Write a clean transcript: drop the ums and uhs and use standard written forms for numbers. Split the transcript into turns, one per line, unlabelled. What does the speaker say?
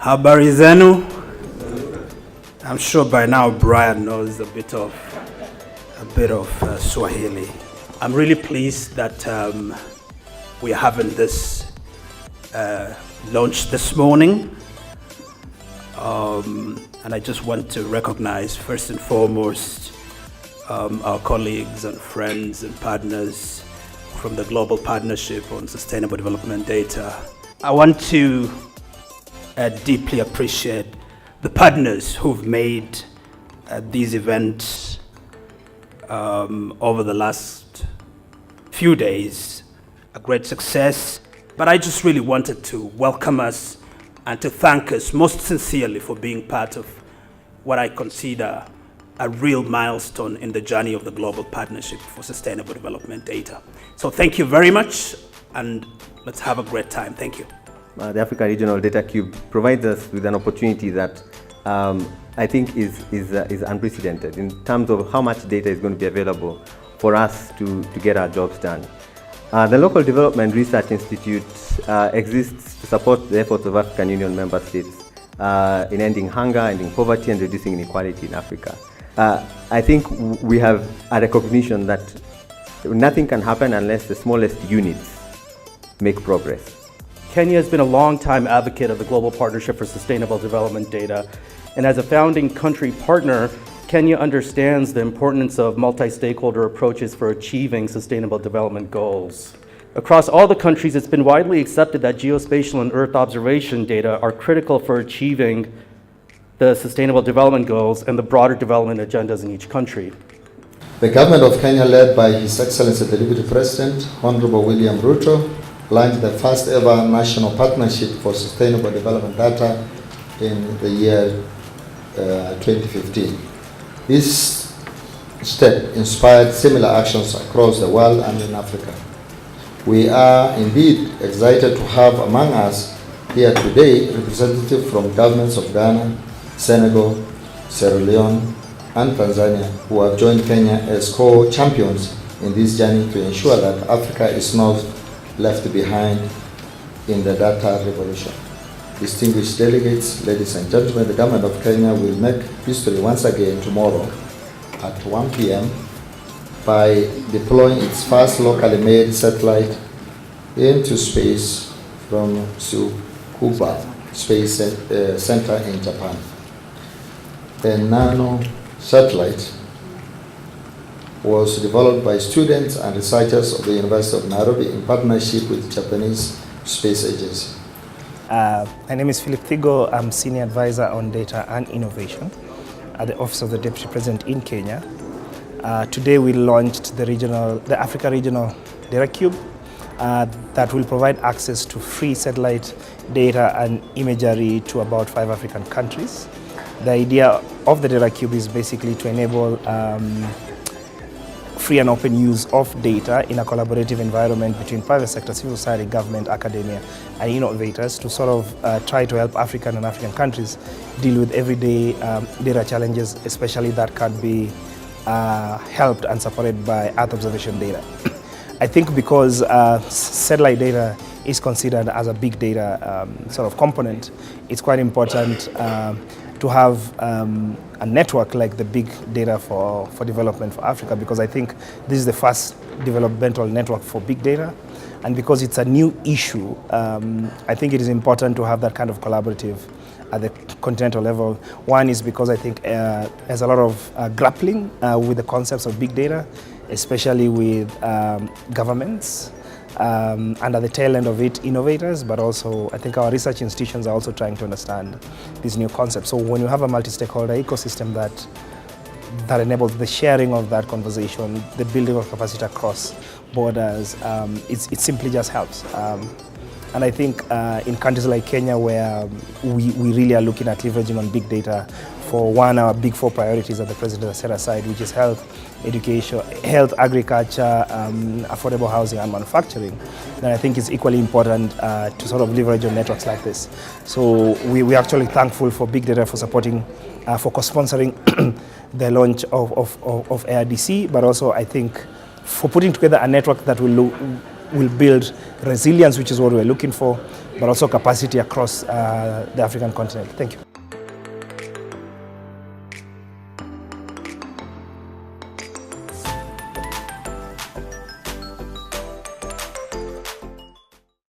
Habari zenu? I'm sure by now Brian knows a bit of Swahili. I'm really pleased that we're having this launch this morning. And I just want to recognize first and foremost our colleagues and friends and partners from the Global Partnership on Sustainable Development Data. I want to deeply appreciate the partners who've made these events over the last few days a great success. But I just really wanted to welcome us and to thank us most sincerely for being part of what I consider a real milestone in the journey of the Global Partnership for Sustainable Development Data. So thank you very much, and let's have a great time. Thank you.
The Africa Regional Data Cube provides us with an opportunity that I think is unprecedented in terms of how much data is going to be available for us to get our jobs done. The Local Development Research Institute exists to support the efforts of African Union member states in ending hunger, ending poverty, and reducing inequality in Africa. I think we have a recognition that nothing can happen unless the smallest units make progress.
Kenya has been a long-time advocate of the Global Partnership for Sustainable Development Data, and as a founding country partner, Kenya understands the importance of multi-stakeholder approaches for achieving sustainable development goals. Across all the countries, it's been widely accepted that geospatial and Earth observation data are critical for achieving the sustainable development goals and the broader development agendas in each country.
The government of Kenya, led by His Excellency the Deputy President, Honorable William Ruto, launched the first ever national partnership for sustainable development data in the year 2015. This step inspired similar actions across the world and in Africa. We are indeed excited to have among us here today representatives from governments of Ghana, Senegal, Sierra Leone, and Tanzania who have joined Kenya as co-champions in this journey to ensure that Africa is not left behind in the data revolution. Distinguished delegates, ladies and gentlemen, the government of Kenya will make history once again tomorrow at 1 p.m. by deploying its first locally made satellite into space from Tsukuba Space Center in Japan. The nano satellite was developed by students and researchers of the University of Nairobi in partnership with Japanese Space Agency.
My name is Philip Thigo. I'm Senior Advisor on Data and Innovation at the Office of the Deputy President in Kenya. Today we launched the Africa Regional Data Cube that will provide access to free satellite data and imagery to about 5 African countries. The idea of the Data Cube is basically to enable free and open use of data in a collaborative environment between private sector, civil society, government, academia, and innovators to sort of try to help African and African countries deal with everyday data challenges, especially that can be helped and supported by Earth observation data. I think because satellite data is considered as a big data sort of component, it's quite important to have a network like the big data for development for Africa, because I think this is the first developmental network for big data, and because it's a new issue, I think it is important to have that kind of collaborative at the continental level. One is because I think there's a lot of grappling with the concepts of big data, especially with governments, and at the tail end of it, innovators, but also I think our research institutions are also trying to understand these new concepts. So when you have a multi-stakeholder ecosystem that enables the sharing of that conversation, the building of capacity across borders, it simply just helps. And I think in countries like Kenya, where we really are looking at leveraging on big data for one of our big 4 priorities that the President has set aside, which is health, education, health, agriculture, affordable housing and manufacturing, then I think it's equally important to sort of leverage on networks like this. So we're actually thankful for big data for supporting, for co-sponsoring the launch of ARDC, but also I think for putting together a network that will will build resilience, which is what we're looking for, but also capacity across the African continent. Thank you.